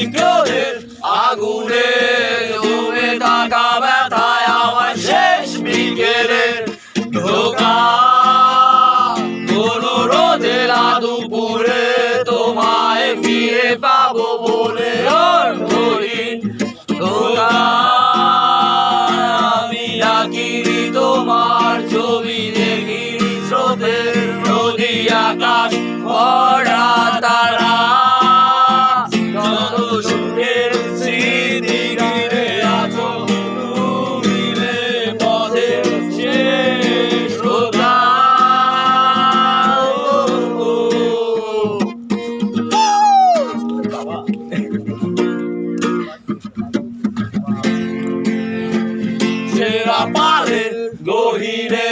বিক্রোধের আগুনে জমে থাকা ব্যথায় আমার শেষ বিকেলের ধোকা কোন রোদে দুপুরে তোমায় ফিরে পাবো বলে অন্তহীন ধোকা আমি ডাকিনি তোমার ছবি দেখিনি স্রোতের নদী আকাশ ভরা তারা যত সুখের স্মৃতি ঘিরে আছো তুমি পথে শেষ ধোকা সেরা পালের গহিরে